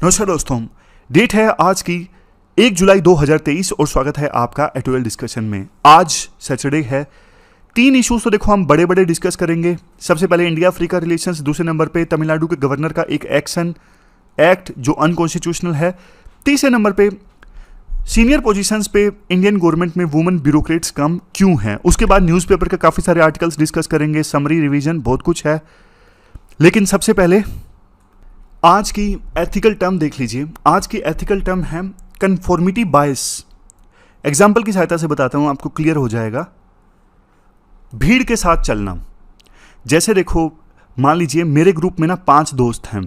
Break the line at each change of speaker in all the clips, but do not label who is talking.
नमस्कार दोस्तों, डेट है आज की 1 जुलाई 2023 और स्वागत है आपका एटोएल डिस्कशन में। आज सैटरडे है। 3 इश्यूज तो देखो हम बड़े बड़े डिस्कस करेंगे। सबसे पहले इंडिया अफ्रीका रिलेशंस, दूसरे नंबर पे तमिलनाडु के गवर्नर का एक एक्शन एक्ट जो अनकॉन्स्टिट्यूशनल है, तीसरे नंबर पे सीनियर पोजीशंस पे इंडियन गवर्नमेंट में वुमेन ब्यूरोक्रेट्स कम क्यों हैं। उसके बाद न्यूज़पेपर के काफ़ी सारे आर्टिकल्स डिस्कस करेंगे, समरी रिवीजन, बहुत कुछ है। लेकिन सबसे पहले आज की एथिकल टर्म देख लीजिए। आज की एथिकल टर्म है कन्फॉर्मिटी बायस। एग्जाम्पल की सहायता से बताता हूं, आपको क्लियर हो जाएगा। भीड़ के साथ चलना। जैसे देखो, मान लीजिए मेरे ग्रुप में ना 5 दोस्त हैं,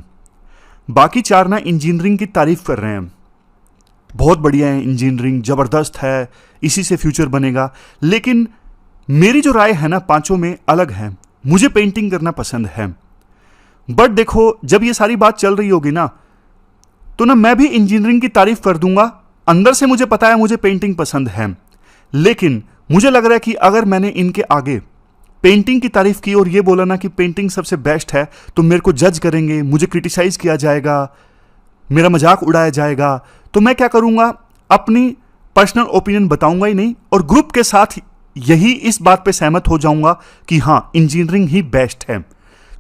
बाकी 4 ना इंजीनियरिंग की तारीफ कर रहे हैं, बहुत बढ़िया है इंजीनियरिंग, जबरदस्त है, इसी से फ्यूचर बनेगा। लेकिन मेरी जो राय है ना 5 में अलग है। मुझे पेंटिंग करना पसंद है। बट देखो, जब ये सारी बात चल रही होगी ना, तो ना मैं भी इंजीनियरिंग की तारीफ कर दूंगा। अंदर से मुझे पता है मुझे पेंटिंग पसंद है, लेकिन मुझे लग रहा है कि अगर मैंने इनके आगे पेंटिंग की तारीफ की और ये बोला ना कि पेंटिंग सबसे बेस्ट है, तो मेरे को जज करेंगे, मुझे क्रिटिसाइज किया जाएगा, मेरा मजाक उड़ाया जाएगा। तो मैं क्या करूंगा, अपनी पर्सनल ओपिनियन बताऊंगा ही नहीं और ग्रुप के साथ यही इस बात पे सहमत हो जाऊंगा कि हाँ, इंजीनियरिंग ही बेस्ट है।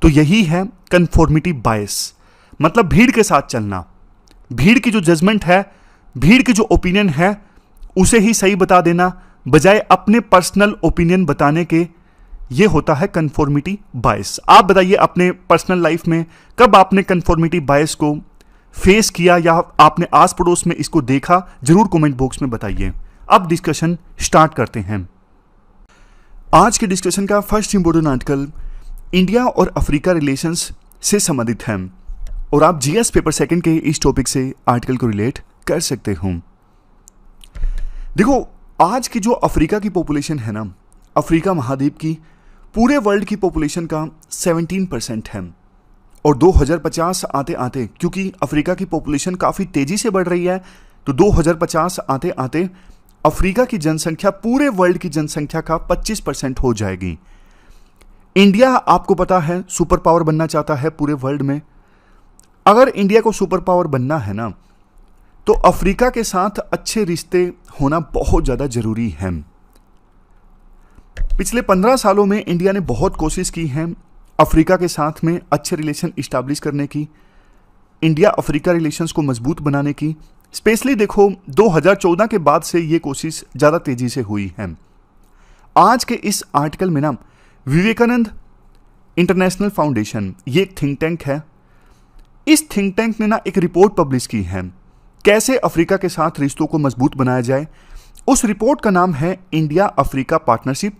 तो यही है कन्फॉर्मिटी बायस, मतलब भीड़ के साथ चलना। भीड़ की जो जजमेंट है, भीड़ की जो ओपिनियन है, उसे ही सही बता देना बजाय अपने पर्सनल ओपिनियन बताने के। ये होता है कन्फॉर्मिटी बायस। आप बताइए अपने पर्सनल लाइफ में कब आपने कन्फॉर्मिटी बायस को फेस किया या आपने आस पड़ोस में इसको देखा, जरूर कमेंट बॉक्स में बताइए। अब डिस्कशन स्टार्ट करते हैं। आज के डिस्कशन का फर्स्ट इंपोर्टेंट आर्टिकल इंडिया और अफ्रीका रिलेशंस से संबंधित है और आप जीएस पेपर सेकंड के इस टॉपिक से आर्टिकल को रिलेट कर सकते हो। देखो, आज की जो अफ्रीका की पॉपुलेशन है ना, अफ्रीका महाद्वीप की पूरे वर्ल्ड की पॉपुलेशन का 17% है और 2050 आते आते, क्योंकि अफ्रीका की पॉपुलेशन काफ़ी तेज़ी से बढ़ रही है, तो 2050 आते आते अफ्रीका की जनसंख्या पूरे वर्ल्ड की जनसंख्या का 25% हो जाएगी। इंडिया आपको पता है सुपर पावर बनना चाहता है पूरे वर्ल्ड में। अगर इंडिया को सुपर पावर बनना है ना, तो अफ्रीका के साथ अच्छे रिश्ते होना बहुत ज़्यादा जरूरी है। पिछले 15 सालों में इंडिया ने बहुत कोशिश की है अफ्रीका के साथ में अच्छे रिलेशन इस्टेब्लिश करने की, इंडिया अफ्रीका रिलेशंस को मजबूत बनाने की। स्पेशली देखो, 2014 के बाद से ये कोशिश ज़्यादा तेज़ी से हुई है। आज के इस आर्टिकल में ना विवेकानंद इंटरनेशनल फाउंडेशन, ये एक थिंक टैंक है। इस थिंक टैंक ने ना एक रिपोर्ट पब्लिश की है कैसे अफ्रीका के साथ रिश्तों को मजबूत बनाया जाए। उस रिपोर्ट का नाम है India Africa partnership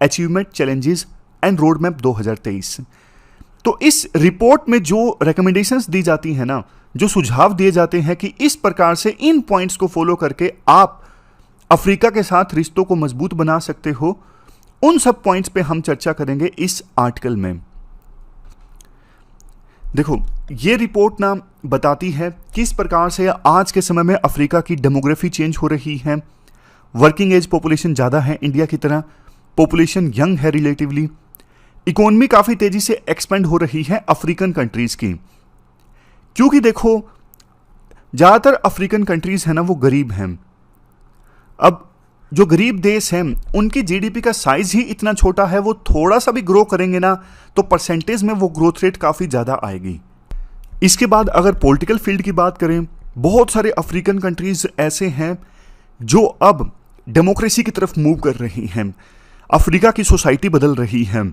achievement challenges and road map 2023। तो इस रिपोर्ट में जो रिकमेंडेशंस दी जाती हैं ना, जो सुझाव दिए जाते हैं कि इस प्रकार से इन पॉइंट्स को फॉलो करके आप अफ्रीका के साथ रिश्तों को मजबूत बना सकते हो, उन सब पॉइंट्स पे हम चर्चा करेंगे इस आर्टिकल में। देखो, ये रिपोर्ट ना बताती है किस प्रकार से आज के समय में अफ्रीका की डेमोग्राफी चेंज हो रही है। वर्किंग एज पॉपुलेशन ज़्यादा है इंडिया की तरह, पॉपुलेशन यंग है रिलेटिवली, इकोनॉमी काफ़ी तेज़ी से एक्सपेंड हो रही है अफ्रीकन कंट्रीज़ की। क्योंकि देखो, ज़्यादातर अफ्रीकन कंट्रीज़ हैं ना, वो गरीब हैं। अब जो गरीब देश हैं, उनकी जीडीपी का साइज ही इतना छोटा है, वो थोड़ा सा भी ग्रो करेंगे ना, तो परसेंटेज में वो ग्रोथ रेट काफ़ी ज़्यादा आएगी। इसके बाद अगर पॉलिटिकल फील्ड की बात करें, बहुत सारे अफ्रीकन कंट्रीज ऐसे हैं जो अब डेमोक्रेसी की तरफ मूव कर रही हैं। अफ्रीका की सोसाइटी बदल रही है।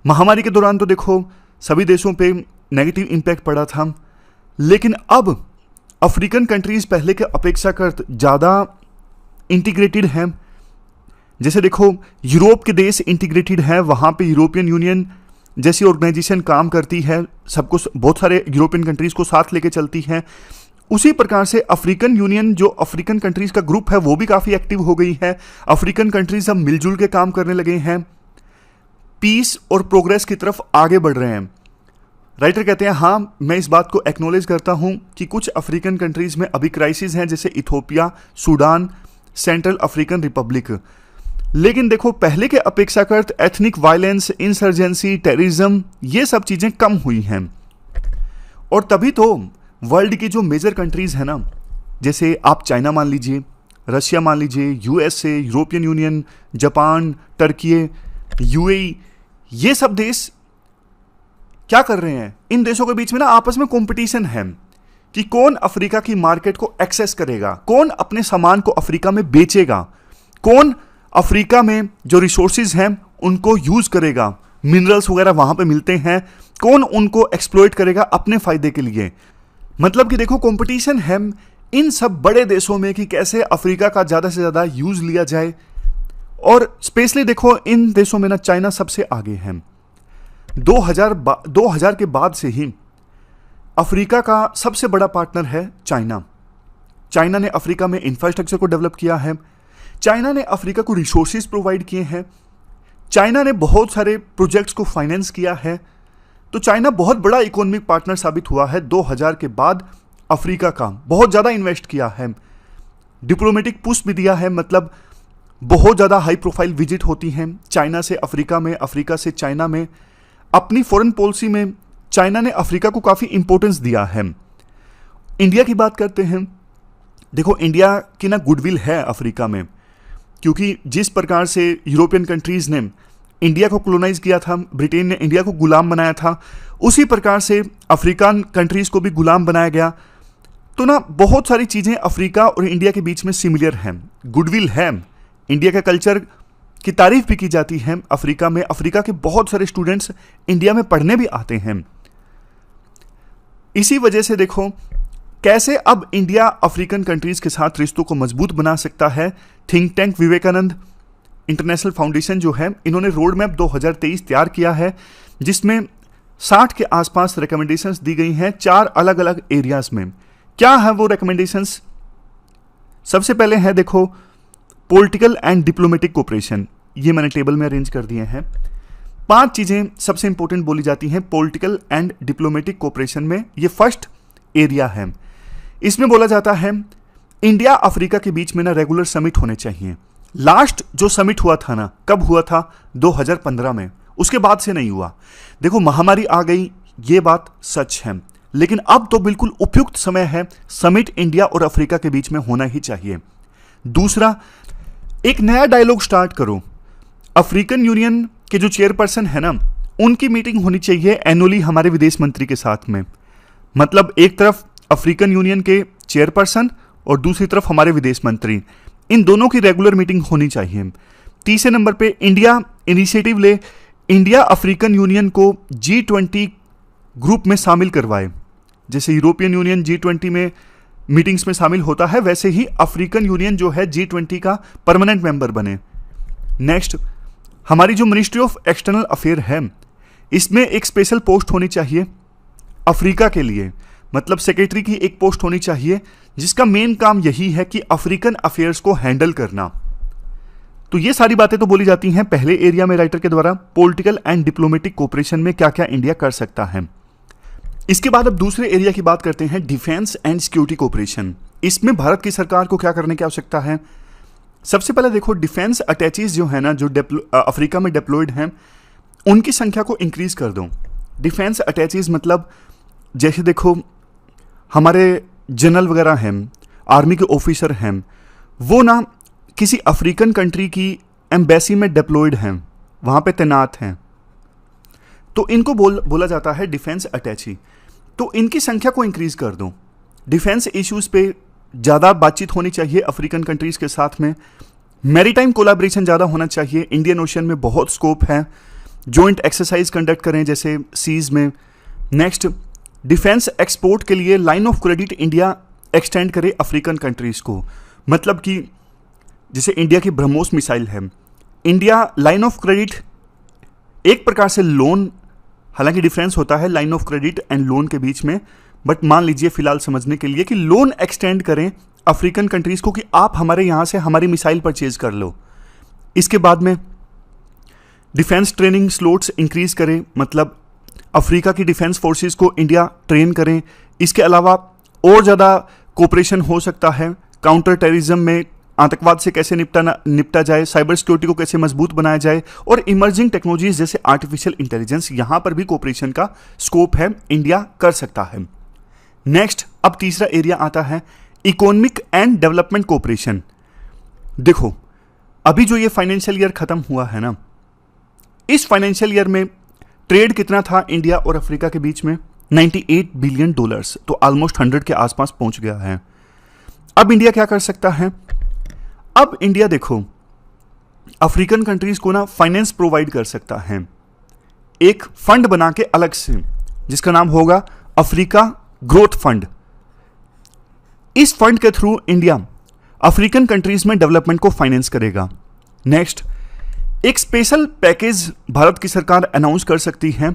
महामारी के दौरान तो देखो सभी देशों पे नेगेटिव इम्पैक्ट पड़ा था, लेकिन अब अफ्रीकन कंट्रीज पहले के अपेक्षाकृत ज़्यादा इंटीग्रेटेड हैं। जैसे देखो, यूरोप के देश इंटीग्रेटेड हैं, वहाँ पे यूरोपियन यूनियन जैसी ऑर्गेनाइजेशन काम करती है, सबको, बहुत सारे यूरोपियन कंट्रीज़ को साथ लेके चलती है। उसी प्रकार से अफ्रीकन यूनियन, जो अफ्रीकन कंट्रीज़ का ग्रुप है, वो भी काफ़ी एक्टिव हो गई है। अफ्रीकन कंट्रीज़ अब मिलजुल के काम करने लगे हैं, पीस और प्रोग्रेस की तरफ आगे बढ़ रहे हैं। राइटर कहते हैं, हाँ, मैं इस बात को एक्नॉलेज करता हूँ कि कुछ अफ्रीकन कंट्रीज़ में अभी क्राइसिस हैं, जैसे Ethiopia, Sudan, central African Republic. लेकिन देखो, पहले के अपेक्षाकृत एथनिक वायलेंस, इंसर्जेंसी, टेररिज्म, ये सब चीज़ें कम हुई हैं। और तभी तो वर्ल्ड की जो मेजर कंट्रीज है ना, जैसे आप चाइना मान लीजिए, रशिया मान लीजिए, USA, European union, Japan, Turkey, UAE, ये सब देश क्या कर रहे हैं? इन देशों के बीच में ना आपस में कंपटीशन है कि कौन अफ्रीका की मार्केट को एक्सेस करेगा, कौन अपने सामान को अफ्रीका में बेचेगा, कौन अफ्रीका में जो रिसोर्सेज हैं उनको यूज करेगा, मिनरल्स वगैरह वहां पे मिलते हैं, कौन उनको एक्सप्लॉइट करेगा अपने फायदे के लिए। मतलब कि देखो कंपटीशन है इन सब बड़े देशों में कि कैसे अफ्रीका का ज्यादा से ज्यादा यूज लिया जाए। और स्पेशली देखो इन देशों में ना चाइना सबसे आगे है। 2000 के बाद से ही अफ्रीका का सबसे बड़ा पार्टनर है चाइना। चाइना ने अफ्रीका में इंफ्रास्ट्रक्चर को डेवलप किया है, चाइना ने अफ्रीका को रिसोर्सेज प्रोवाइड किए हैं, चाइना ने बहुत सारे प्रोजेक्ट्स को फाइनेंस किया है। तो चाइना बहुत बड़ा इकोनॉमिक पार्टनर साबित हुआ है 2000 के बाद। अफ्रीका का बहुत ज़्यादा इन्वेस्ट किया है, डिप्लोमेटिक पुश भी दिया है, मतलब बहुत ज़्यादा हाई प्रोफाइल विजिट होती हैं चाइना से अफ्रीका में, अफ्रीका से चाइना में। अपनी फॉरेन पॉलिसी में चाइना ने अफ्रीका को काफ़ी इंपॉर्टेंस दिया है। इंडिया की बात करते हैं, देखो इंडिया की ना गुडविल है अफ्रीका में, क्योंकि जिस प्रकार से यूरोपियन कंट्रीज़ ने इंडिया को कॉलोनाइज किया था, ब्रिटेन ने इंडिया को गुलाम बनाया था, उसी प्रकार से अफ्रीकन कंट्रीज़ को भी गुलाम बनाया गया। तो ना बहुत सारी चीज़ें अफ्रीका और इंडिया के बीच में सिमिलर हैं, गुडविल है। इंडिया का कल्चर की तारीफ भी की जाती है अफ्रीका में। अफ्रीका के बहुत सारे स्टूडेंट्स इंडिया में पढ़ने भी आते हैं। इसी वजह से देखो कैसे अब इंडिया अफ्रीकन कंट्रीज के साथ रिश्तों को मजबूत बना सकता है। Think tank Vivekananda International Foundation जो है, इन्होंने रोड मैप 2023 तैयार किया है, जिसमें 60 के आसपास रिकमेंडेशंस दी गई हैं 4 अलग अलग एरियाज में। क्या है वो रिकमेंडेशंस? सबसे पहले है देखो पॉलिटिकल एंड डिप्लोमेटिक कोऑपरेशन, ये मैंने टेबल में अरेंज कर दिए हैं। 5 चीजें सबसे इंपॉर्टेंट बोली जाती हैं पॉलिटिकल एंड डिप्लोमेटिक कोऑपरेशन में। ये फर्स्ट एरिया है। इसमें बोला जाता है इंडिया अफ्रीका के बीच में ना रेगुलर समिट होने चाहिए। लास्ट जो समिट हुआ था ना, कब हुआ था? 2015 में, उसके बाद से नहीं हुआ। देखो महामारी आ गई, ये बात सच है, लेकिन अब तो बिल्कुल उपयुक्त समय है, समिट इंडिया और अफ्रीका के बीच में होना ही चाहिए। दूसरा, एक नया डायलॉग स्टार्ट करो। अफ्रीकन यूनियन के जो चेयरपर्सन है ना, उनकी मीटिंग होनी चाहिए एनुअली हमारे विदेश मंत्री के साथ में। मतलब एक तरफ अफ्रीकन यूनियन के चेयरपर्सन और दूसरी तरफ हमारे विदेश मंत्री, इन दोनों की रेगुलर मीटिंग होनी चाहिए। तीसरे नंबर पे इंडिया इनिशिएटिव ले, इंडिया अफ्रीकन यूनियन को G20 ग्रुप में शामिल करवाए। जैसे यूरोपियन यूनियन G20 में मीटिंग्स में शामिल होता है, वैसे ही अफ्रीकन यूनियन जो है G20 का परमानेंट मेंबर बने। नेक्स्ट, हमारी जो मिनिस्ट्री ऑफ एक्सटर्नल अफेयर है, इसमें एक स्पेशल पोस्ट होनी चाहिए अफ्रीका के लिए। मतलब सेक्रेटरी की एक पोस्ट होनी चाहिए जिसका मेन काम यही है कि अफ्रीकन अफेयर्स को हैंडल करना। तो ये सारी बातें तो बोली जाती हैं पहले एरिया में राइटर के द्वारा, पॉलिटिकल एंड डिप्लोमेटिक कोऑपरेशन में क्या क्या इंडिया कर सकता है। इसके बाद अब दूसरे एरिया की बात करते हैं, डिफेंस एंड सिक्योरिटी कोऑपरेशन। इसमें भारत की सरकार को क्या करने की आवश्यकता है? सबसे पहले देखो डिफेंस अटैचीज जो है ना, जो अफ्रीका में डिप्लॉयड हैं, उनकी संख्या को इंक्रीज कर दो। डिफेंस अटैचीज मतलब जैसे देखो हमारे जनरल वगैरह हैं, आर्मी के ऑफिसर हैं, वो ना किसी अफ्रीकन कंट्री की एम्बेसी में डिप्लॉयड हैं, वहाँ पे तैनात हैं, तो इनको बोला जाता है डिफेंस अटैची। तो इनकी संख्या को इंक्रीज कर दो। डिफेंस इश्यूज पे ज़्यादा बातचीत होनी चाहिए अफ्रीकन कंट्रीज के साथ में। मैरीटाइम कोलैबोरेशन ज़्यादा होना चाहिए, इंडियन ओशन में बहुत स्कोप है। जॉइंट एक्सरसाइज कंडक्ट करें जैसे सीज में। नेक्स्ट, डिफेंस एक्सपोर्ट के लिए line of credit India extend करे अफ्रीकन कंट्रीज को। मतलब कि जैसे इंडिया की ब्रह्मोस मिसाइल है, इंडिया लाइन ऑफ क्रेडिट एक प्रकार से लोन, हालांकि डिफरेंस होता है line of credit and loan के बीच में, बट मान लीजिए फिलहाल समझने के लिए कि लोन एक्सटेंड करें अफ्रीकन कंट्रीज को कि आप हमारे यहां से हमारी मिसाइल परचेज कर लो। इसके बाद में डिफेंस ट्रेनिंग स्लॉट्स इंक्रीज करें, मतलब अफ्रीका की डिफेंस फोर्सेस को इंडिया ट्रेन करें। इसके अलावा और ज़्यादा कोऑपरेशन हो सकता है काउंटर टेररिज्म में, आतंकवाद से कैसे निपटा जाए, साइबर सिक्योरिटी को कैसे मजबूत बनाया जाए, और इमर्जिंग टेक्नोलॉजीज जैसे आर्टिफिशियल इंटेलिजेंस, यहाँ पर भी कोऑपरेशन का स्कोप है, इंडिया कर सकता है। नेक्स्ट, अब तीसरा एरिया आता है इकोनॉमिक एंड डेवलपमेंट कोऑपरेशन। देखो, अभी जो ये फाइनेंशियल ईयर खत्म हुआ है ना, इस फाइनेंशियल ईयर में ट्रेड कितना था इंडिया और अफ्रीका के बीच में? 98 बिलियन डॉलर्स, तो ऑलमोस्ट 100 के आसपास पहुंच गया है। अब इंडिया क्या कर सकता है? अब इंडिया देखो अफ्रीकन कंट्रीज को ना फाइनेंस प्रोवाइड कर सकता है, एक फंड बना के अलग से, जिसका नाम होगा अफ्रीका ग्रोथ फंड। इस फंड के थ्रू इंडिया अफ्रीकन कंट्रीज में डेवलपमेंट को फाइनेंस करेगा। नेक्स्ट, एक स्पेशल पैकेज भारत की सरकार अनाउंस कर सकती है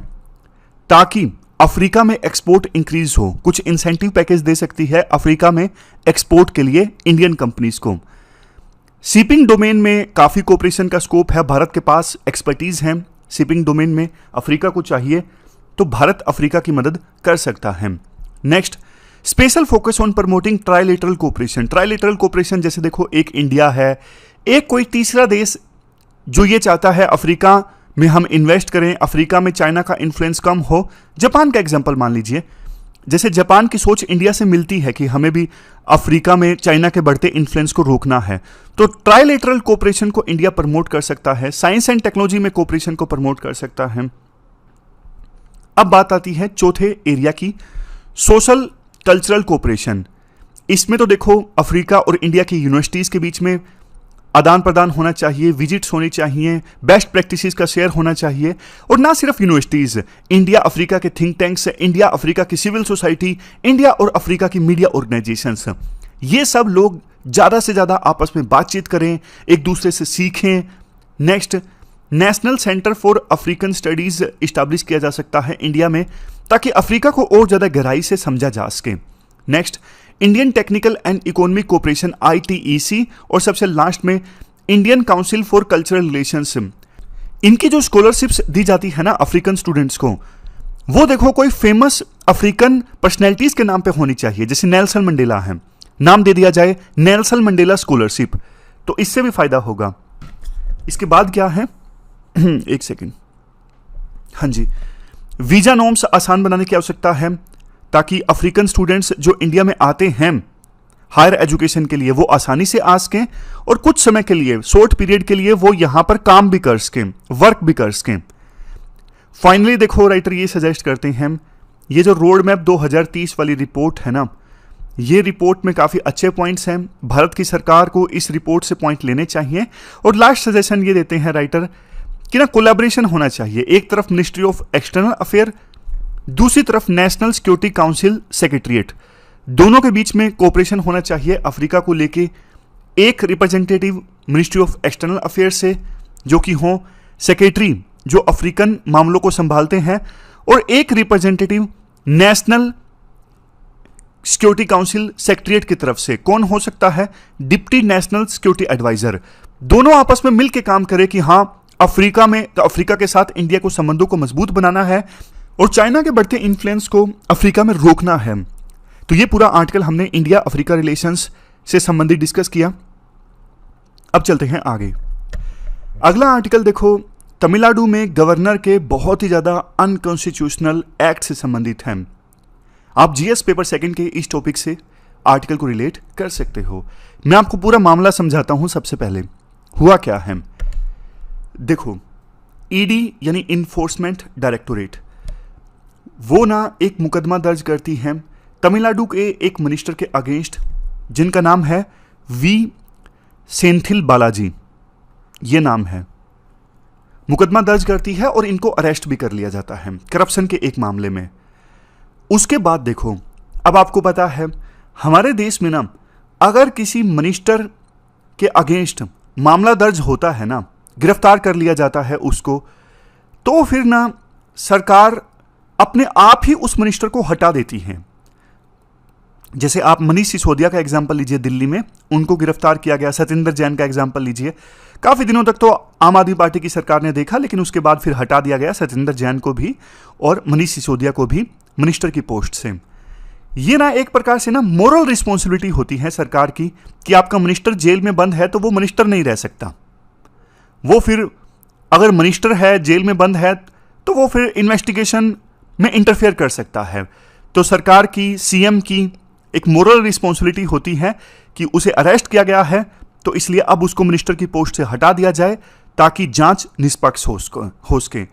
ताकि अफ्रीका में एक्सपोर्ट इंक्रीज हो। कुछ इंसेंटिव पैकेज दे सकती है अफ्रीका में एक्सपोर्ट के लिए इंडियन कंपनीज को। शिपिंग डोमेन में काफ़ी कोऑपरेशन का स्कोप है, भारत के पास एक्सपर्टीज है शिपिंग डोमेन में, अफ्रीका को चाहिए तो भारत अफ्रीका की मदद कर सकता है। Next, special focus on promoting trilateral cooperation. Trilateral cooperation जैसे देखो, एक इंडिया है, एक कोई तीसरा देश जो ये चाहता है अफ्रीका में हम इन्वेस्ट करें, अफ्रीका में चाइना का इन्फ्लुएंस कम हो। जापान का एग्जांपल मान लीजिए, जैसे जापान की सोच इंडिया से मिलती है कि हमें भी अफ्रीका में चाइना के बढ़ते इन्फ्लुएंस को रोकना है, तो ट्राइलेटरल कोऑपरेशन को इंडिया प्रमोट कर सकता है, साइंस एंड टेक्नोलॉजी में कोऑपरेशन को प्रमोट कर सकता है। अब बात आती है चौथे एरिया की, सोशल कल्चरल कोऑपरेशन। इसमें तो देखो अफ्रीका और इंडिया की यूनिवर्सिटीज के बीच में आदान प्रदान होना चाहिए, विजिट्स होनी चाहिए, बेस्ट प्रैक्टिसेस का शेयर होना चाहिए, और ना सिर्फ यूनिवर्सिटीज, इंडिया अफ्रीका के थिंक टैंक्स, इंडिया अफ्रीका की सिविल सोसाइटी, इंडिया और अफ्रीका की मीडिया ऑर्गेनाइजेशंस, ये सब लोग ज़्यादा से ज़्यादा आपस में बातचीत करें, एक दूसरे से सीखें। Next, national centre for African studies establish किया जा सकता है इंडिया में, ताकि अफ्रीका को और ज़्यादा गहराई से समझा जा सके। Next, Indian technical and economic cooperation ITEC, और सबसे लास्ट में Indian council for cultural relations. इनकी जो स्कॉलरशिप्स दी जाती है ना अफ्रीकन स्टूडेंट्स को, वो देखो कोई फेमस अफ्रीकन पर्सनैलिटीज के नाम पे होनी चाहिए, जैसे नेल्सन मंडेला है, नाम दे दिया जाए नेल्सन मंडेला स्कॉलरशिप, तो इससे भी फायदा होगा। इसके बाद क्या है एक सेकेंड, हाँ जी, वीजा नॉर्म्स आसान बनाने की आवश्यकता है ताकि अफ्रीकन स्टूडेंट्स जो इंडिया में आते हैं हायर एजुकेशन के लिए वो आसानी से आ सकें, और कुछ समय के लिए, शॉर्ट पीरियड के लिए वो यहां पर काम भी कर सकें, वर्क भी कर सकें। फाइनली देखो राइटर ये सजेस्ट करते हैं, ये जो रोड मैप 2030 वाली रिपोर्ट है ना, ये रिपोर्ट में काफ़ी अच्छे पॉइंट्स हैं, भारत की सरकार को इस रिपोर्ट से पॉइंट लेने चाहिए। और लास्ट सजेशन ये देते हैं राइटर कि ना कोलैबोरेशन होना चाहिए, एक तरफ मिनिस्ट्री ऑफ एक्सटर्नल अफेयर, दूसरी तरफ नेशनल सिक्योरिटी काउंसिल सेक्रेटरीट, दोनों के बीच में कोऑपरेशन होना चाहिए अफ्रीका को लेके। एक representative ministry of external affair से जो कि हो सेक्रेटरी जो अफ्रीकन मामलों को संभालते हैं, और एक representative national security council secretariat की तरफ से। कौन हो सकता है? Deputy national security advisor. दोनों आपस में मिलकर काम करें कि हाँ अफ्रीका में, तो अफ्रीका के साथ इंडिया को संबंधों को मजबूत बनाना है और चाइना के बढ़ते इन्फ्लुएंस को अफ्रीका में रोकना है। तो ये पूरा आर्टिकल हमने इंडिया अफ्रीका रिलेशंस से संबंधित डिस्कस किया। अब चलते हैं आगे। अगला आर्टिकल देखो, तमिलनाडु में गवर्नर के बहुत ही ज्यादा अनकॉन्स्टिट्यूशनल एक्ट से संबंधित है। आप जीएस पेपर सेकंड के इस टॉपिक से आर्टिकल को रिलेट कर सकते हो। मैं आपको पूरा मामला समझाता हूं। सबसे पहले हुआ क्या है, देखो ईडी यानी इन्फोर्समेंट डायरेक्टोरेट, वो ना एक मुकदमा दर्ज करती है तमिलनाडु के एक मिनिस्टर के अगेंस्ट, जिनका नाम है वी सेंथिल बालाजी, ये नाम है। मुकदमा दर्ज करती है और इनको अरेस्ट भी कर लिया जाता है करप्शन के एक मामले में। उसके बाद देखो, अब आपको पता है हमारे देश में ना अगर किसी मिनिस्टर के अगेंस्ट मामला दर्ज होता है ना, गिरफ्तार कर लिया जाता है उसको, तो फिर ना सरकार अपने आप ही उस मिनिस्टर को हटा देती है। जैसे आप मनीष सिसोदिया का एग्जाम्पल लीजिए, दिल्ली में उनको गिरफ्तार किया गया। सत्येंद्र जैन का एग्जाम्पल लीजिए, काफी दिनों तक तो आम आदमी पार्टी की सरकार ने देखा, लेकिन उसके बाद फिर हटा दिया गया सत्येंद्र जैन को भी और मनीष सिसोदिया को भी मिनिस्टर की पोस्ट से। ये ना एक प्रकार से ना मोरल रिस्पॉन्सिबिलिटी होती है सरकार की कि आपका मिनिस्टर जेल में बंद है तो वो मिनिस्टर नहीं रह सकता। वो फिर अगर मिनिस्टर है जेल में बंद है तो वो फिर इन्वेस्टिगेशन में इंटरफेयर कर सकता है। तो सरकार की, सीएम की एक मोरल रिस्पॉन्सिबिलिटी होती है कि उसे अरेस्ट किया गया है, तो इसलिए अब उसको मिनिस्टर की पोस्ट से हटा दिया जाए ताकि जांच निष्पक्ष हो सके।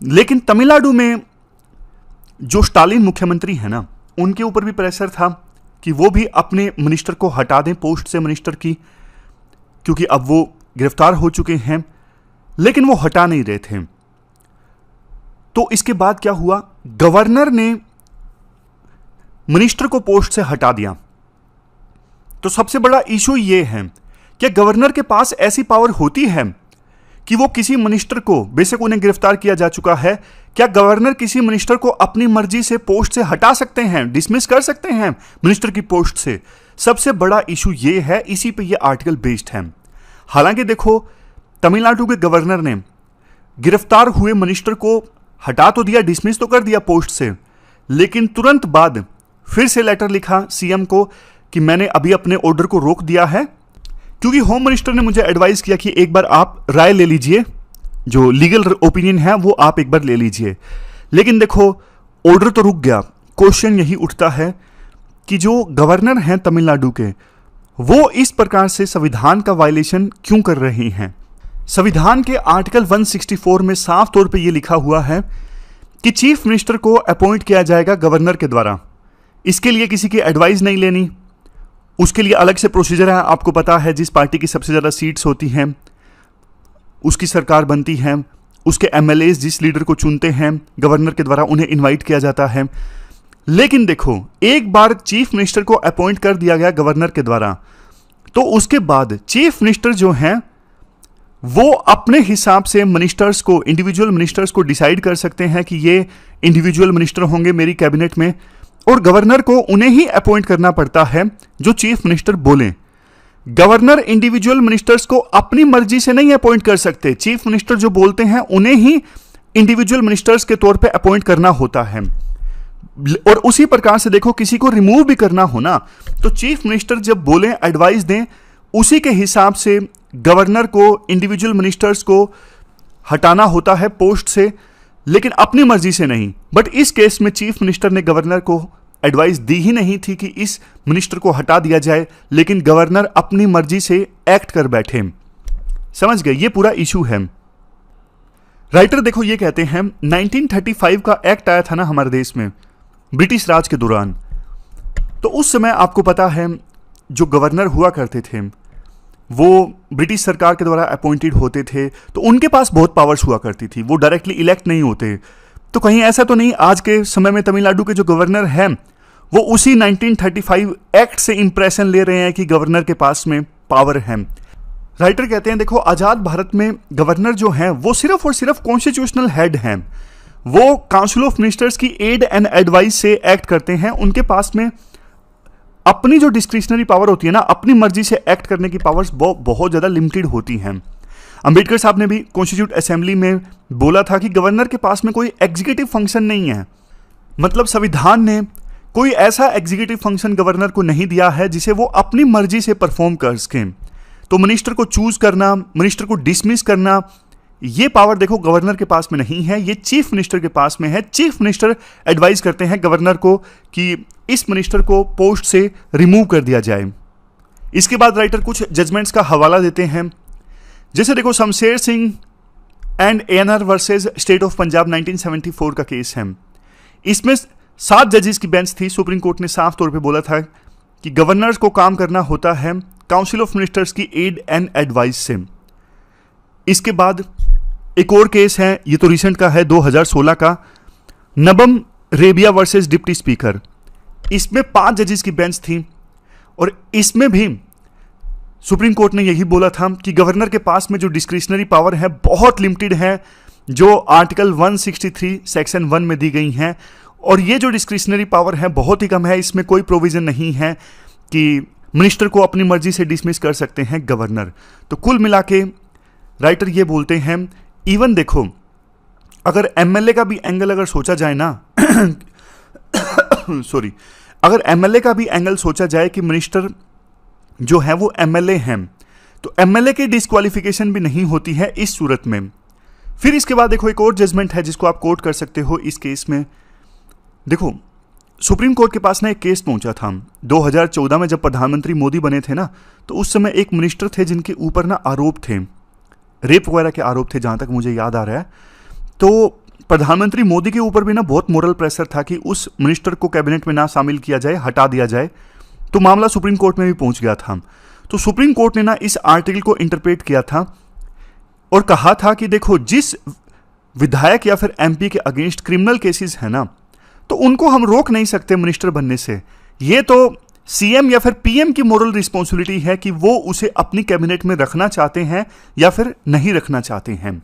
लेकिन तमिलनाडु में जो स्टालिन मुख्यमंत्री है ना, उनके ऊपर भी प्रेशर था कि वो भी अपने मिनिस्टर को हटा दें पोस्ट से, मिनिस्टर की, क्योंकि अब वो गिरफ्तार हो चुके हैं, लेकिन वो हटा नहीं रहे थे। तो इसके बाद क्या हुआ, गवर्नर ने मिनिस्टर को पोस्ट से हटा दिया। तो सबसे बड़ा इशू ये है कि गवर्नर के पास ऐसी पावर होती है कि वो किसी मिनिस्टर को, बेशक उन्हें गिरफ्तार किया जा चुका है, क्या गवर्नर किसी मिनिस्टर को अपनी मर्जी से पोस्ट से हटा सकते हैं, डिसमिस कर सकते हैं मिनिस्टर की पोस्ट से? सबसे बड़ा इशू ये है, इसी पे ये आर्टिकल बेस्ड है। हालांकि देखो, तमिलनाडु के गवर्नर ने गिरफ्तार हुए मिनिस्टर को हटा तो दिया, डिसमिस तो कर दिया पोस्ट से, लेकिन तुरंत बाद फिर से लेटर लिखा सीएम को कि मैंने अभी अपने ऑर्डर को रोक दिया है, क्योंकि होम मिनिस्टर ने मुझे एडवाइस किया कि एक बार आप राय ले लीजिए, जो लीगल ओपिनियन है वो आप एक बार ले लीजिए। लेकिन देखो, ऑर्डर तो रुक गया। क्वेश्चन यही उठता है कि जो गवर्नर हैं तमिलनाडु के, वो इस प्रकार से संविधान का वायलेशन क्यों कर रहे हैं? संविधान के आर्टिकल 164 में साफ तौर पे ये लिखा हुआ है कि चीफ मिनिस्टर को अपॉइंट किया जाएगा गवर्नर के द्वारा। इसके लिए किसी की एडवाइस नहीं लेनी, उसके लिए अलग से प्रोसीजर है। आपको पता है, जिस पार्टी की सबसे ज़्यादा सीट्स होती हैं उसकी सरकार बनती है, उसके एमएलएज जिस लीडर को चुनते हैं गवर्नर के द्वारा, उन्हें इनवाइट किया जाता है। लेकिन देखो, एक बार चीफ मिनिस्टर को अपॉइंट कर दिया गया गवर्नर के द्वारा, तो उसके बाद चीफ मिनिस्टर जो हैं वो अपने हिसाब से मिनिस्टर्स को, इंडिविजुअल मिनिस्टर्स को डिसाइड कर सकते हैं कि ये इंडिविजुअल मिनिस्टर होंगे मेरी कैबिनेट में, और गवर्नर को उन्हें ही अपॉइंट करना पड़ता है जो चीफ मिनिस्टर बोले। गवर्नर इंडिविजुअल मिनिस्टर्स को अपनी मर्जी से नहीं अपॉइंट कर सकते। चीफ मिनिस्टर जो बोलते हैं उन्हें ही इंडिविजुअल मिनिस्टर्स के तौर पे अपॉइंट करना होता है। और उसी प्रकार से देखो, किसी को रिमूव भी करना हो ना, तो चीफ मिनिस्टर जब बोले, एडवाइस दें, उसी के हिसाब से गवर्नर को इंडिविजुअल मिनिस्टर्स को हटाना होता है पोस्ट से, लेकिन अपनी मर्जी से नहीं। बट इस केस में चीफ मिनिस्टर ने गवर्नर को एडवाइस दी ही नहीं थी कि इस मिनिस्टर को हटा दिया जाए, लेकिन गवर्नर अपनी मर्जी से एक्ट कर बैठे। समझ गए? ये पूरा इशू है। राइटर देखो ये कहते हैं, 1935 का एक्ट आया था ना हमारे देश में ब्रिटिश राज के दौरान, तो उस समय आपको पता है जो गवर्नर हुआ करते थे वो ब्रिटिश सरकार के द्वारा अपॉइंटेड होते थे, तो उनके पास बहुत पावर्स हुआ करती थी, वो डायरेक्टली इलेक्ट नहीं होते। तो कहीं ऐसा तो नहीं आज के समय में तमिलनाडु के जो गवर्नर हैं वो उसी 1935 एक्ट से इंप्रेशन ले रहे हैं कि गवर्नर के पास में पावर है। राइटर कहते हैं, देखो, आज़ाद भारत में गवर्नर जो हैं वो सिर्फ और सिर्फ कॉन्स्टिट्यूशनल हेड हैं, वो काउंसिल ऑफ मिनिस्टर्स की एड एंड एडवाइस से एक्ट करते हैं। उनके पास में अपनी जो डिस्क्रिशनरी पावर होती है ना, अपनी मर्जी से एक्ट करने की पावर्स बहुत ज़्यादा लिमिटेड होती हैं। अंबेडकर साहब ने भी कॉन्स्टिट्यूट असेंबली में बोला था कि गवर्नर के पास में कोई एग्जीक्यूटिव फंक्शन नहीं है, मतलब संविधान ने कोई ऐसा एग्जीक्यूटिव फंक्शन गवर्नर को नहीं दिया है जिसे वो अपनी मर्जी से परफॉर्म कर सकें। तो मिनिस्टर को चूज करना, मिनिस्टर को डिसमिस करना, ये पावर देखो गवर्नर के पास में नहीं है, ये चीफ मिनिस्टर के पास में है। चीफ मिनिस्टर एडवाइस करते हैं गवर्नर को कि इस मिनिस्टर को पोस्ट से रिमूव कर दिया जाए। इसके बाद राइटर कुछ जजमेंट्स का हवाला देते हैं, जैसे देखो Shamsher Singh and ANR versus state of Punjab 1974 का केस है। इसमें 7 जजेस की बेंच थी। सुप्रीम कोर्ट ने साफ तौर पे बोला था कि गवर्नर्स को काम करना होता है काउंसिल ऑफ मिनिस्टर्स की एड एंड एडवाइस से। इसके बाद एक और केस है, ये तो रिसेंट का है, 2016 का, नबम रेबिया वर्सेस डिप्टी स्पीकर। इसमें 5 जजेस की बेंच थी और इसमें भी सुप्रीम कोर्ट ने यही बोला था कि गवर्नर के पास में जो डिस्क्रिशनरी पावर है बहुत लिमिटेड है, जो आर्टिकल 163 सेक्शन 1 में दी गई हैं, और ये जो डिस्क्रिशनरी पावर है बहुत ही कम है। इसमें कोई प्रोविजन नहीं है कि मिनिस्टर को अपनी मर्जी से डिसमिस कर सकते हैं गवर्नर। तो कुल मिला के राइटर ये बोलते हैं, इवन देखो अगर एमएलए का भी एंगल अगर सोचा जाए ना सॉरी, अगर एमएलए का भी एंगल सोचा जाए कि मिनिस्टर जो है वो एमएलए हैं, तो एमएलए की डिस्क्वालिफिकेशन भी नहीं होती है इस सूरत में। फिर इसके बाद देखो एक और जजमेंट है जिसको आप कोट कर सकते हो इस केस में। देखो सुप्रीम कोर्ट के पास ना एक केस पहुंचा था 2014 में, जब प्रधानमंत्री मोदी बने थे ना, तो उस समय एक मिनिस्टर थे जिनके ऊपर ना आरोप थे, रेप वगैरह के आरोप थे, जहां तक मुझे याद आ रहा है। तो प्रधानमंत्री मोदी के ऊपर भी ना बहुत मोरल प्रेशर था कि उस मिनिस्टर को कैबिनेट में ना शामिल किया जाए, हटा दिया जाए। तो मामला सुप्रीम कोर्ट में भी पहुंच गया था। तो सुप्रीम कोर्ट ने ना इस आर्टिकल को इंटरप्रेट किया था और कहा था कि देखो, जिस विधायक या फिर एमपी के अगेंस्ट क्रिमिनल केसेस है ना, तो उनको हम रोक नहीं सकते मिनिस्टर बनने से। ये तो सीएम या फिर पीएम की मोरल रिस्पॉन्सिबिलिटी है कि वो उसे अपनी कैबिनेट में रखना चाहते हैं या फिर नहीं रखना चाहते हैं।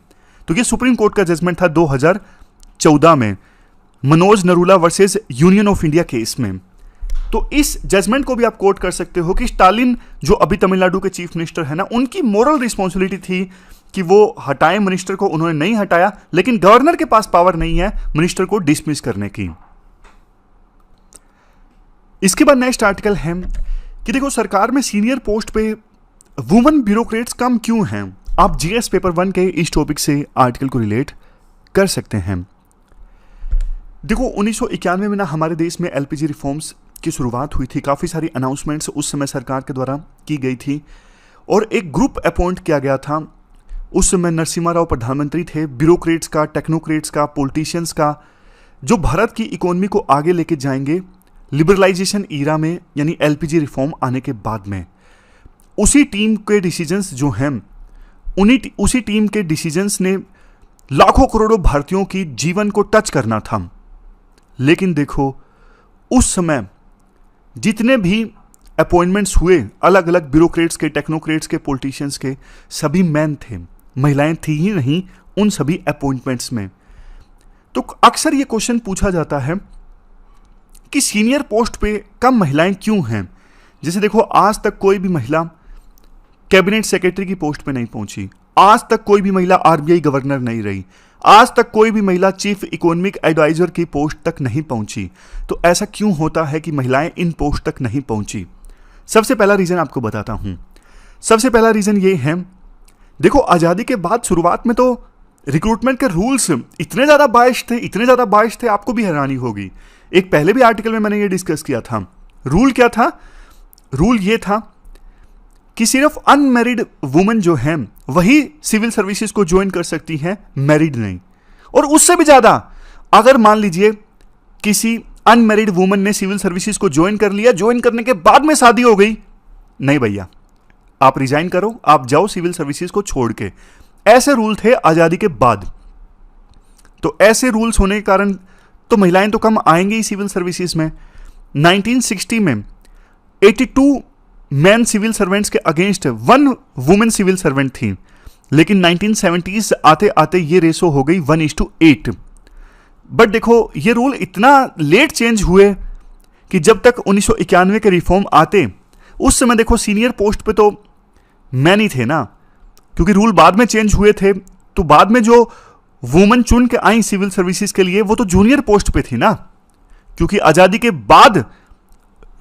तो ये सुप्रीम कोर्ट का जजमेंट था 2014 में, Manoj Narula versus union of India case में। तो इस जजमेंट को भी आप कोट कर सकते हो कि स्टालिन, जो अभी तमिलनाडु के चीफ मिनिस्टर है ना, उनकी मोरल रिस्पॉन्सिबिलिटी थी कि वो हटाएं मिनिस्टर को। उन्होंने नहीं हटाया, लेकिन गवर्नर के पास पावर नहीं है मिनिस्टर को डिसमिस करने की। इसके बाद नेक्स्ट आर्टिकल है कि देखो, सरकार में सीनियर पोस्ट पे वुमेन ब्यूरोक्रेट्स कम क्यों हैं। आप जीएस पेपर 1 के इस टॉपिक से आर्टिकल को रिलेट कर सकते हैं। देखो, 1991 में ना हमारे देश में एलपीजी रिफॉर्म्स की शुरुआत हुई थी। काफ़ी सारी अनाउंसमेंट्स उस समय सरकार के द्वारा की गई थी और एक ग्रुप अपॉइंट किया गया था। उस समय नरसिम्हा राव प्रधानमंत्री थे। ब्यूरोक्रेट्स का, टेक्नोक्रेट्स का, पॉलिटिशियंस का, जो भारत की इकोनॉमी को आगे लेके जाएंगे लिबरलाइजेशन ईरा में, यानी एलपीजी रिफॉर्म आने के बाद में। उसी टीम के डिसीजंस जो हैं, उसी टीम के डिसीजंस ने लाखों करोड़ों भारतीयों की जीवन को टच करना था। लेकिन देखो, उस समय जितने भी अपॉइंटमेंट्स हुए अलग अलग ब्यूरोक्रेट्स के, टेक्नोक्रेट्स के, पॉलिटिशियंस के, सभी मैन थे, महिलाएं थी ही नहीं उन सभी अपॉइंटमेंट्स में। तो अक्सर ये क्वेश्चन पूछा जाता है कि सीनियर पोस्ट पे कम महिलाएं क्यों हैं। जैसे देखो, आज तक कोई भी महिला कैबिनेट सेक्रेटरी की पोस्ट पे नहीं पहुंची, आज तक कोई भी महिला आरबीआई गवर्नर नहीं रही, आज तक कोई भी महिला चीफ इकोनॉमिक एडवाइजर की पोस्ट तक नहीं पहुंची। तो ऐसा क्यों होता है कि महिलाएं इन पोस्ट तक नहीं पहुंची? सबसे पहला रीजन आपको बताता हूं। सबसे पहला रीजन ये है, देखो, आजादी के बाद शुरुआत में तो रिक्रूटमेंट के रूल्स इतने ज्यादा बायस्ड थे, आपको भी हैरानी होगी। एक पहले भी आर्टिकल में मैंने ये डिस्कस किया था। रूल क्या था? रूल ये था कि सिर्फ अनमैरिड वुमेन जो हैं वही सिविल सर्विसेज को ज्वाइन कर सकती हैं, मैरिड नहीं। और उससे भी ज्यादा, अगर मान लीजिए किसी अनमैरिड वुमेन ने सिविल सर्विसेज को ज्वाइन कर लिया, ज्वाइन करने के बाद में शादी हो गई, नहीं भैया, आप रिजाइन करो, आप जाओ सिविल सर्विसेज को छोड़ के। ऐसे रूल थे आजादी के बाद। तो ऐसे रूल्स होने के कारण तो महिलाएं तो कम आएंगी ही सिविल सर्विसेज में। 1960 में 82 मैन सिविल सर्वेंट्स के अगेंस्ट 1 वुमेन सिविल सर्वेंट थी, लेकिन 1970s आते आते ये रेशो हो गई 1:8। बट देखो, ये रूल इतना लेट चेंज हुए कि जब तक 1991 के रिफॉर्म आते, उस समय देखो सीनियर पोस्ट पे तो मैन ही थे ना, क्योंकि रूल बाद में चेंज हुए थे। तो बाद में जो वुमेन चुन के आई सिविल सर्विसेज के लिए, वो तो जूनियर पोस्ट पे थी ना, क्योंकि आजादी के बाद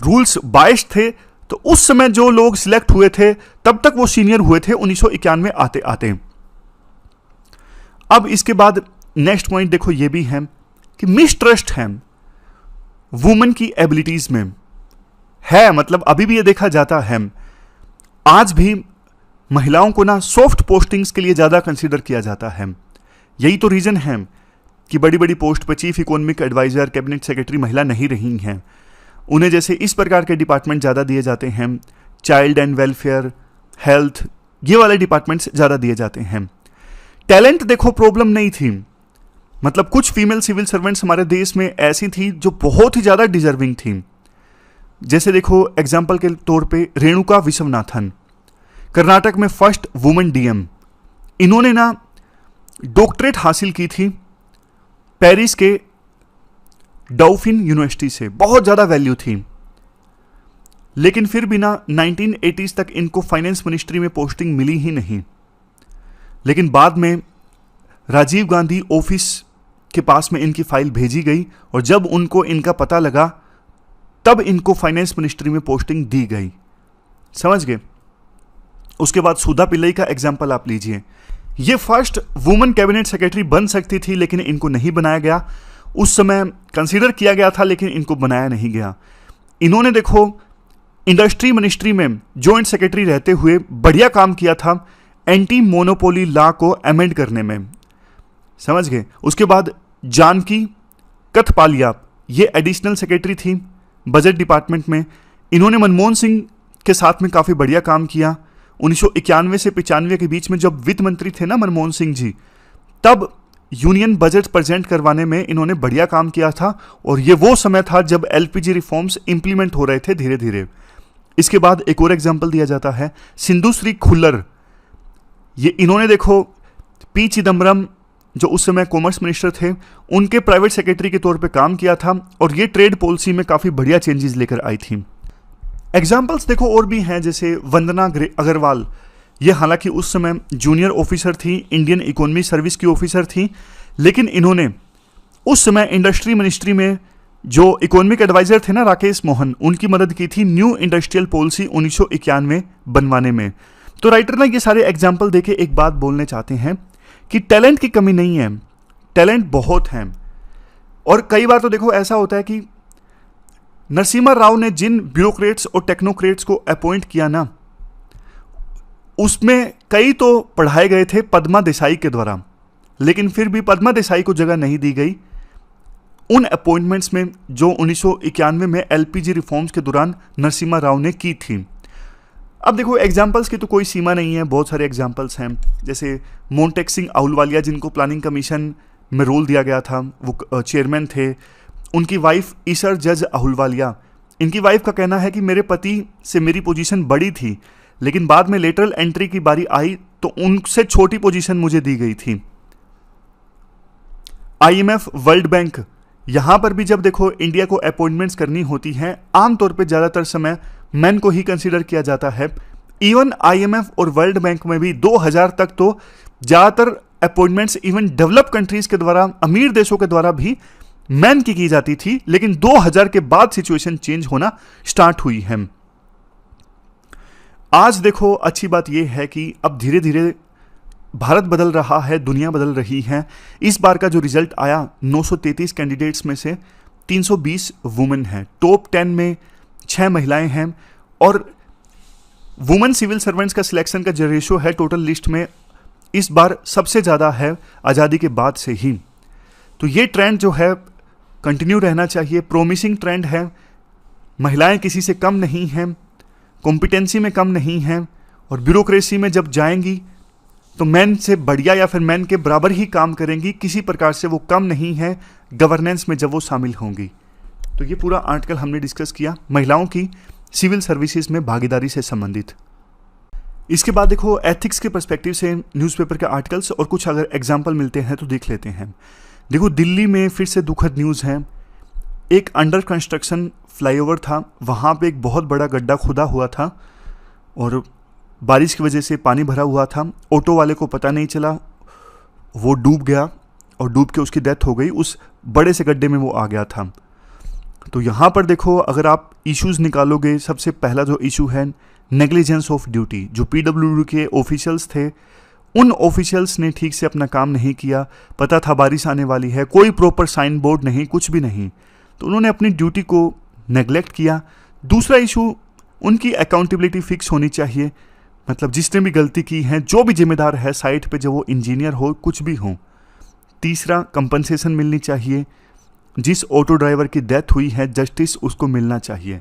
रूल्स बायस्ड थे। तो उस समय जो लोग सिलेक्ट हुए थे तब तक वो सीनियर हुए थे 1991 आते आते। अब इसके बाद नेक्स्ट पॉइंट देखो, ये भी है कि मिसट्रस्ट है वुमेन की एबिलिटीज में है। मतलब अभी भी ये देखा जाता है, आज भी महिलाओं को ना सॉफ्ट पोस्टिंग्स के लिए ज्यादा कंसीडर किया जाता है। यही तो रीजन है कि बड़ी बड़ी पोस्ट पर chief economic advisor, cabinet secretary महिला नहीं रही हैं। उन्हें जैसे इस प्रकार के डिपार्टमेंट ज़्यादा दिए जाते हैं, चाइल्ड एंड वेलफेयर, हेल्थ, ये वाले डिपार्टमेंट्स ज़्यादा दिए जाते हैं। टैलेंट देखो प्रॉब्लम नहीं थी, मतलब कुछ फीमेल सिविल सर्वेंट्स हमारे देश में ऐसी थी जो बहुत ही ज़्यादा डिजर्विंग थी। जैसे देखो एग्जाम्पल के तौर पे रेणुका विश्वनाथन, कर्नाटक में फर्स्ट वुमेन डीएम। इन्होंने ना डॉक्टरेट हासिल की थी पेरिस के डाउफिन यूनिवर्सिटी से, बहुत ज़्यादा वैल्यू थी। लेकिन फिर भी ना 1980s तक इनको फाइनेंस मिनिस्ट्री में पोस्टिंग मिली ही नहीं। लेकिन बाद में राजीव गांधी ऑफिस के पास में इनकी फाइल भेजी गई और जब उनको इनका पता लगा तब इनको फाइनेंस मिनिस्ट्री में पोस्टिंग दी गई। समझ गए? उसके बाद सुधा पिल्लई का एग्जाम्पल आप लीजिए। ये फर्स्ट वुमेन कैबिनेट सेक्रेटरी बन सकती थी लेकिन इनको नहीं बनाया गया। उस समय कंसीडर किया गया था, लेकिन इनको बनाया नहीं गया। इन्होंने देखो इंडस्ट्री मिनिस्ट्री में जॉइंट सेक्रेटरी रहते हुए बढ़िया काम किया था एंटी मोनोपोली लॉ को अमेंड करने में, समझ गए। उसके बाद जानकी कथपालिया, ये एडिशनल सेक्रेटरी थी बजट डिपार्टमेंट में। इन्होंने मनमोहन सिंह के साथ में काफ़ी बढ़िया काम किया। 1991 से 95 के बीच में जब वित्त मंत्री थे ना मनमोहन सिंह जी, तब यूनियन बजट प्रेजेंट करवाने में इन्होंने बढ़िया काम किया था, और ये वो समय था जब एलपीजी रिफॉर्म्स इंप्लीमेंट हो रहे थे धीरे धीरे। इसके बाद एक और एग्जाम्पल दिया जाता है सिंधु श्री खुल्लर, ये इन्होंने देखो पी चिदम्बरम जो उस समय कॉमर्स मिनिस्टर थे, उनके प्राइवेट सेक्रेटरी के तौर पे काम किया था, और ये ट्रेड पॉलिसी में काफ़ी बढ़िया चेंजेस लेकर आई थी। एग्जाम्पल्स देखो और भी हैं, जैसे वंदना अग्रवाल, ये हालांकि उस समय जूनियर ऑफिसर थी, इंडियन इकोनॉमी सर्विस की ऑफिसर थी, लेकिन इन्होंने उस समय इंडस्ट्री मिनिस्ट्री में जो इकोनॉमिक एडवाइजर थे ना राकेश मोहन, उनकी मदद की थी न्यू इंडस्ट्रियल पॉलिसी 1991 बनवाने में। तो राइटर ना ये सारे एग्जाम्पल देके एक बात बोलने चाहते हैं कि टैलेंट की कमी नहीं है, टैलेंट बहुत है। और कई बार तो देखो ऐसा होता है कि नरसिम्हा राव ने जिन ब्यूरोक्रेट्स और टेक्नोक्रेट्स को अपॉइंट किया ना, उसमें कई तो पढ़ाए गए थे पद्मा देसाई के द्वारा, लेकिन फिर भी पद्मा देसाई को जगह नहीं दी गई उन अपॉइंटमेंट्स में जो 1991 में एलपीजी रिफॉर्म्स के दौरान नरसिम्हा राव ने की थी। अब देखो एग्जाम्पल्स की तो कोई सीमा नहीं है, बहुत सारे एग्जाम्पल्स हैं, जैसे मोन्टेक सिंह आहलूवालिया जिनको प्लानिंग कमीशन में रोल दिया गया था, वो चेयरमैन थे। उनकी वाइफ ईसर जज आहलूवालिया, इनकी वाइफ का कहना है कि मेरे पति से मेरी पोजीशन बड़ी थी, लेकिन बाद में लेटरल एंट्री की बारी आई तो उनसे छोटी पोजीशन मुझे दी गई थी। आईएमएफ, वर्ल्ड बैंक, यहां पर भी जब देखो इंडिया को अपॉइंटमेंट्स करनी होती हैं, आमतौर पे ज़्यादातर समय मैन को ही कंसीडर किया जाता है। इवन आईएमएफ और वर्ल्ड बैंक में भी 2000 तक तो ज़्यादातर अपॉइंटमेंट्स इवन डेवलप कंट्रीज के द्वारा, अमीर देशों के द्वारा भी मैन की जाती थी, लेकिन 2000 के बाद सिचुएशन चेंज होना स्टार्ट हुई है। आज देखो अच्छी बात यह है कि अब धीरे धीरे भारत बदल रहा है, दुनिया बदल रही है। इस बार का जो रिजल्ट आया 933 कैंडिडेट्स में से 320 वुमेन हैं, टॉप 10 में 6 महिलाएं हैं, और वुमेन सिविल सर्वेंट्स का सिलेक्शन का जो रेशियो है टोटल लिस्ट में इस बार सबसे ज़्यादा है आज़ादी के बाद से ही। तो ये ट्रेंड जो है कंटिन्यू रहना चाहिए, प्रोमिसिंग ट्रेंड है। महिलाएं किसी से कम नहीं हैं, कॉम्पिटेंसी में कम नहीं हैं, और ब्यूरोक्रेसी में जब जाएंगी तो मैन से बढ़िया या फिर मैन के बराबर ही काम करेंगी, किसी प्रकार से वो कम नहीं है गवर्नेंस में जब वो शामिल होंगी। तो ये पूरा आर्टिकल हमने डिस्कस किया महिलाओं की सिविल सर्विसेज में भागीदारी से संबंधित। इसके बाद देखो एथिक्स के पर्सपेक्टिव से न्यूज़पेपर के आर्टिकल्स और कुछ अगर एग्जाम्पल मिलते हैं तो देख लेते हैं। देखो दिल्ली में फिर से दुखद न्यूज़ है, एक अंडर कंस्ट्रक्शन फ्लाईओवर था, वहाँ पे एक बहुत बड़ा गड्ढा खुदा हुआ था और बारिश की वजह से पानी भरा हुआ था। ऑटो वाले को पता नहीं चला, वो डूब गया और डूब के उसकी डेथ हो गई, उस बड़े से गड्ढे में वो आ गया था। तो यहाँ पर देखो अगर आप इश्यूज़ निकालोगे, सबसे पहला जो इशू है नेग्लिजेंस ऑफ ड्यूटी। जो पीडब्ल्यूडी के ऑफिशियल्स थे, उन ऑफिशियल्स ने ठीक से अपना काम नहीं किया। पता था बारिश आने वाली है, कोई प्रॉपर साइन बोर्ड नहीं, कुछ भी नहीं, तो उन्होंने अपनी ड्यूटी को नेग्लेक्ट किया। दूसरा इशू, उनकी अकाउंटेबिलिटी फिक्स होनी चाहिए, मतलब जिसने भी गलती की है, जो भी जिम्मेदार है साइट पे, जो वो इंजीनियर हो कुछ भी हो। तीसरा, कंपनसेशन मिलनी चाहिए, जिस ऑटो ड्राइवर की डेथ हुई है जस्टिस उसको मिलना चाहिए।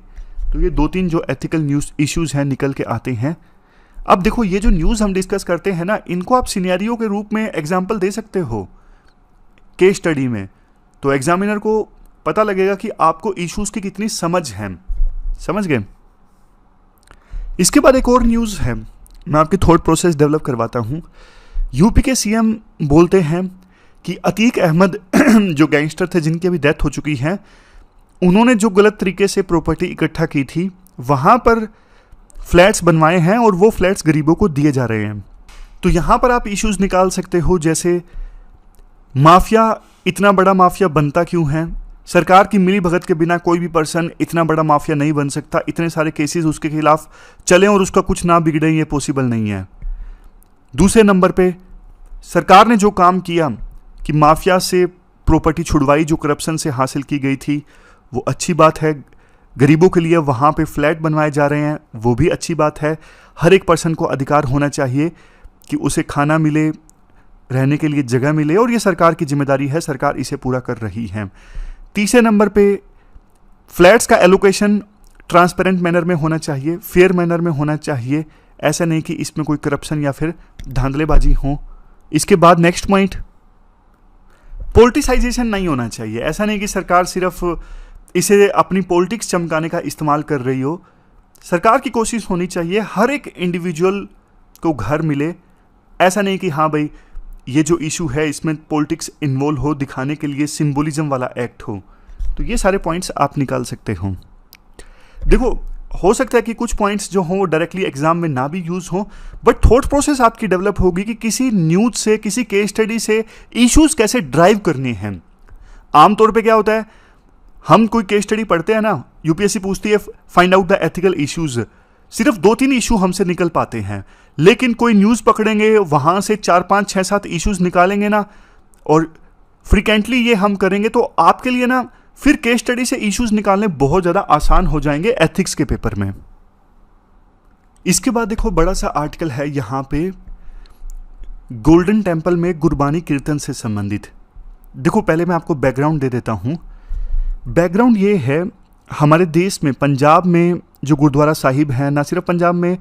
तो ये 2-3 जो एथिकल न्यूज़ इश्यूज़ हैं निकल के आते हैं। अब देखो ये जो न्यूज़ हम डिस्कस करते हैं ना, इनको आप सिनेरियो के रूप में एग्जाम्पल दे सकते हो केस स्टडी में, तो एग्जामिनर को पता लगेगा कि आपको इश्यूज़ की कितनी समझ है। समझ गए। इसके बाद एक और न्यूज़ है, मैं आपकी थॉट प्रोसेस डेवलप करवाता हूँ। यूपी के सीएम बोलते हैं कि अतीक अहमद जो गैंगस्टर थे जिनकी अभी डेथ हो चुकी है, उन्होंने जो गलत तरीके से प्रॉपर्टी इकट्ठा की थी वहाँ पर फ्लैट्स बनवाए हैं और वो फ्लैट्स गरीबों को दिए जा रहे हैं। तो यहाँ पर आप इश्यूज़ निकाल सकते हो, जैसे माफिया, इतना बड़ा माफिया बनता क्यों है? सरकार की मिली भगत के बिना कोई भी पर्सन इतना बड़ा माफिया नहीं बन सकता। इतने सारे केसेस उसके खिलाफ चलें और उसका कुछ ना बिगड़े, ये पॉसिबल नहीं है। दूसरे नंबर पे सरकार ने जो काम किया कि माफिया से प्रॉपर्टी छुड़वाई जो करप्शन से हासिल की गई थी, वो अच्छी बात है। गरीबों के लिए वहाँ पे फ्लैट बनवाए जा रहे हैं, वो भी अच्छी बात है। हर एक पर्सन को अधिकार होना चाहिए कि उसे खाना मिले, रहने के लिए जगह मिले, और ये सरकार की जिम्मेदारी है, सरकार इसे पूरा कर रही है। तीसरे नंबर पे फ्लैट्स का एलोकेशन ट्रांसपेरेंट मैनर में होना चाहिए, फेयर मैनर में होना चाहिए, ऐसा नहीं कि इसमें कोई करप्शन या फिर धांधलेबाजी हो। इसके बाद नेक्स्ट पॉइंट, पॉलिटिसाइजेशन नहीं होना चाहिए। ऐसा नहीं कि सरकार सिर्फ इसे अपनी पॉलिटिक्स चमकाने का इस्तेमाल कर रही हो। सरकार की कोशिश होनी चाहिए हर एक इंडिविजुअल को घर मिले। ऐसा नहीं कि हाँ भाई ये जो इशू है इसमें पॉलिटिक्स इन्वॉल्व हो, दिखाने के लिए सिंबोलिज्म वाला एक्ट हो। तो ये सारे पॉइंट्स आप निकाल सकते हो। देखो, हो सकता है कि कुछ पॉइंट्स जो हों वो डायरेक्टली एग्जाम में ना भी यूज हो, बट थॉट प्रोसेस आपकी डेवलप होगी कि किसी न्यूज से, किसी केस स्टडी से इश्यूज कैसे ड्राइव करने हैं। आमतौर पे क्या होता है, हम कोई केस स्टडी पढ़ते हैं ना, यूपीएससी पूछती है find out the ethical issues, सिर्फ 2-3 इशू हमसे निकल पाते हैं। लेकिन कोई न्यूज पकड़ेंगे, वहां से 4, 5, 6, 7 इश्यूज निकालेंगे ना, और फ्रिक्वेंटली ये हम करेंगे तो आपके लिए ना फिर केस स्टडी से इश्यूज निकालने बहुत ज्यादा आसान हो जाएंगे एथिक्स के पेपर में। इसके बाद देखो, बड़ा सा आर्टिकल है यहां पे गोल्डन टेम्पल में गुरबानी कीर्तन से संबंधित। देखो, पहले मैं आपको बैकग्राउंड दे देता हूं। बैकग्राउंड ये है, हमारे देश में पंजाब में जो गुरुद्वारा साहिब हैं, ना सिर्फ पंजाब में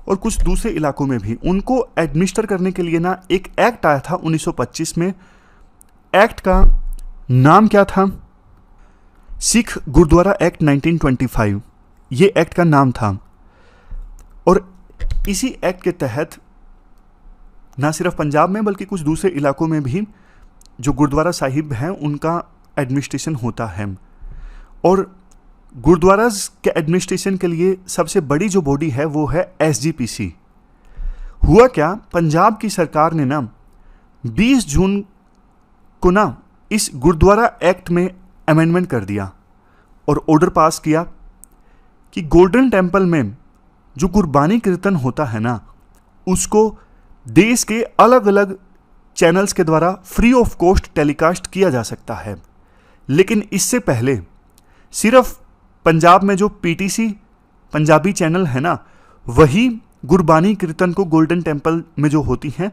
और कुछ दूसरे इलाकों में भी, उनको एडमिनिस्टर करने के लिए ना एक एक्ट आया था 1925 में। एक्ट का नाम क्या था? सिख गुरुद्वारा एक्ट 1925, ये एक्ट का नाम था। और इसी एक्ट के तहत ना सिर्फ पंजाब में बल्कि कुछ दूसरे इलाकों में भी जो गुरुद्वारा साहिब हैं उनका एडमिनिस्ट्रेशन होता है। और गुरुद्वारा के एडमिनिस्ट्रेशन के लिए सबसे बड़ी जो बॉडी है वो है SGPC। हुआ क्या, पंजाब की सरकार ने ना 20 जून को ना इस गुरुद्वारा एक्ट में अमेंडमेंट कर दिया और ऑर्डर पास किया कि गोल्डन टेम्पल में जो गुरबानी कीर्तन होता है ना, उसको देश के अलग अलग चैनल्स के द्वारा फ्री ऑफ कॉस्ट टेलीकास्ट किया जा सकता है। लेकिन इससे पहले सिर्फ पंजाब में जो PTC पंजाबी चैनल है ना, वही गुरबानी कीर्तन को गोल्डन टेम्पल में जो होती हैं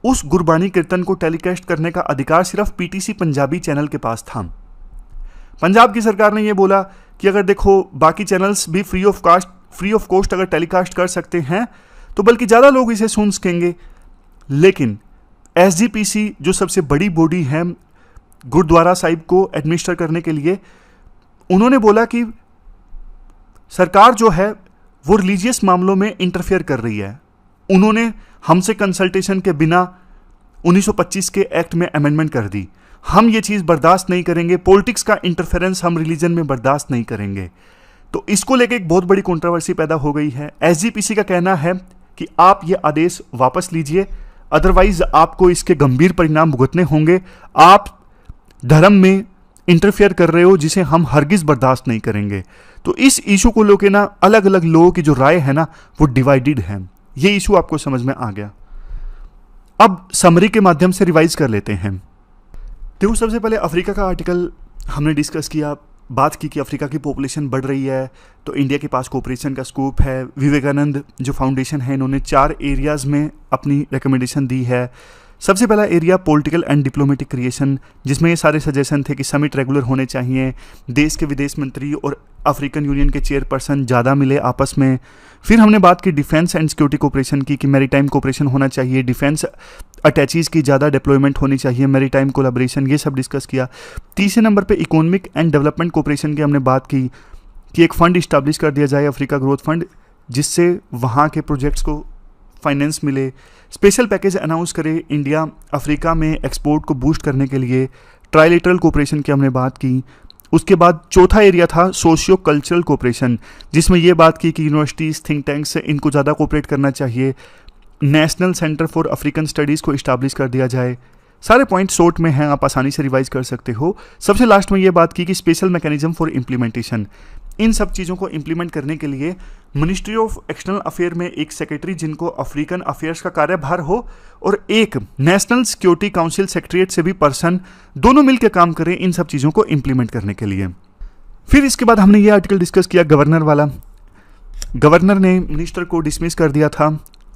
उस गुरबानी कीर्तन को टेलीकास्ट करने का अधिकार सिर्फ PTC पंजाबी चैनल के पास था। पंजाब की सरकार ने यह बोला कि अगर देखो बाकी चैनल्स भी फ्री ऑफ कॉस्ट अगर टेलीकास्ट कर सकते हैं तो बल्कि ज़्यादा लोग इसे सुन सकेंगे। लेकिन SGPC जो सबसे बड़ी बॉडी है गुरुद्वारा साहिब को एडमिनिस्टर करने के लिए, उन्होंने बोला कि सरकार जो है वो रिलीजियस मामलों में इंटरफेयर कर रही है। उन्होंने हमसे कंसल्टेशन के बिना 1925 के एक्ट में अमेंडमेंट कर दी। हम ये चीज़ बर्दाश्त नहीं करेंगे, पॉलिटिक्स का इंटरफेरेंस हम रिलीजन में बर्दाश्त नहीं करेंगे। तो इसको लेके एक बहुत बड़ी कंट्रोवर्सी पैदा हो गई है। SGPC का कहना है कि आप ये आदेश वापस लीजिए, अदरवाइज आपको इसके गंभीर परिणाम भुगतने होंगे। आप धर्म में इंटरफेयर कर रहे हो जिसे हम हरगिज बर्दाश्त नहीं करेंगे। तो इस इशू को लेकर ना अलग अलग लोगों की जो राय है ना वो डिवाइडेड है। ये इशू आपको समझ में आ गया। अब समरी के माध्यम से रिवाइज कर लेते हैं। देखो, सबसे पहले अफ्रीका का आर्टिकल हमने डिस्कस किया, बात की कि अफ्रीका की पॉपुलेशन बढ़ रही है तो इंडिया के पास कोऑपरेशन का स्कोप है। विवेकानंद जो फाउंडेशन है इन्होंने 4 एरियाज़ में अपनी रिकमेंडेशन दी है। सबसे पहला area political and diplomatic creation, जिसमें ये सारे सजेशन थे कि समिट रेगुलर होने चाहिए, देश के विदेश मंत्री और अफ्रीकन यूनियन के चेयरपर्सन ज़्यादा मिले आपस में। फिर हमने बात की डिफेंस एंड सिक्योरिटी कोऑपरेशन की कि मैरीटाइम कोऑपरेशन होना चाहिए, डिफेंस अटैचीज़ की ज़्यादा डिप्लॉयमेंट होनी चाहिए, मैरीटाइम कोलैबोरेशन, ये सब डिस्कस किया। तीसरे नंबर पे इकोनॉमिक एंड डेवलपमेंट कोऑपरेशन की हमने बात की कि एक फ़ंड इस्टेब्लिश कर दिया जाए, अफ्रीका ग्रोथ फंड, जिससे वहाँ के प्रोजेक्ट्स को फाइनेंस मिले। स्पेशल पैकेज अनाउंस करे इंडिया अफ्रीका में एक्सपोर्ट को बूस्ट करने के लिए। ट्राइलेटरल कोऑपरेशन की हमने बात की। उसके बाद चौथा एरिया था सोशियो कल्चरल कोऑपरेशन, जिसमें ये बात की कि यूनिवर्सिटीज़, थिंक टैंक्स से इनको ज़्यादा कोऑपरेट करना चाहिए। National centre for African studies को इस्टेब्लिश कर दिया जाए। सारे पॉइंट शॉर्ट में हैं, आप आसानी से रिवाइज कर सकते हो। सबसे लास्ट में ये बात की कि स्पेशल मैकेनिज्म फॉर इम्प्लीमेंटेशन, इन सब चीज़ों को इम्प्लीमेंट करने के लिए मिनिस्ट्री ऑफ एक्सटर्नल अफेयर में एक सेक्रेटरी जिनको अफ्रीकन अफेयर्स का कार्यभार हो, और एक नेशनल सिक्योरिटी काउंसिल सेक्रेटरीट से भी पर्सन, दोनों मिलकर काम करें इन सब चीज़ों को इंप्लीमेंट करने के लिए। फिर इसके बाद हमने ये आर्टिकल डिस्कस किया गवर्नर वाला। गवर्नर ने मिनिस्टर को डिसमिस कर दिया था,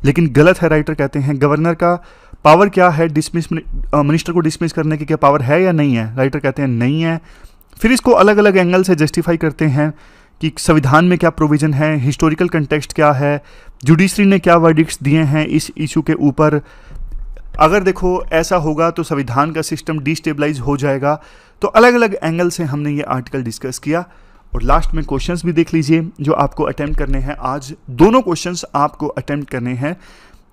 लेकिन गलत है। राइटर कहते हैं गवर्नर का पावर क्या है, डिसमिस मिनिस्टर को डिसमिस करने की क्या पावर है या नहीं है? राइटर कहते हैं नहीं है। फिर इसको अलग अलग एंगल से जस्टिफाई करते हैं कि संविधान में क्या प्रोविज़न है, हिस्टोरिकल कंटेक्स्ट क्या है, जुडिशरी ने क्या वर्डिक्ट्स दिए हैं इस इशू के ऊपर। अगर देखो ऐसा होगा तो संविधान का सिस्टम डिस्टेबलाइज हो जाएगा। तो अलग अलग एंगल से हमने ये आर्टिकल डिस्कस किया, और लास्ट में क्वेश्चंस भी देख लीजिए जो आपको अटेम्प्ट करने हैं। आज दोनों क्वेश्चंस आपको अटेम्प्ट करने हैं,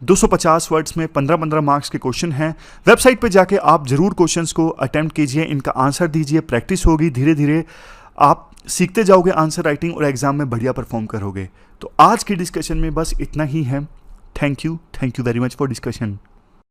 250 वर्ड्स में 15-15 मार्क्स के क्वेश्चन हैं। वेबसाइट पे जाके आप जरूर क्वेश्चंस को अटेम्प्ट कीजिए, इनका आंसर दीजिए, प्रैक्टिस होगी, धीरे धीरे आप सीखते जाओगे आंसर राइटिंग और एग्जाम में बढ़िया परफॉर्म करोगे। तो आज की डिस्कशन में बस इतना ही है। Thank you very much for discussion.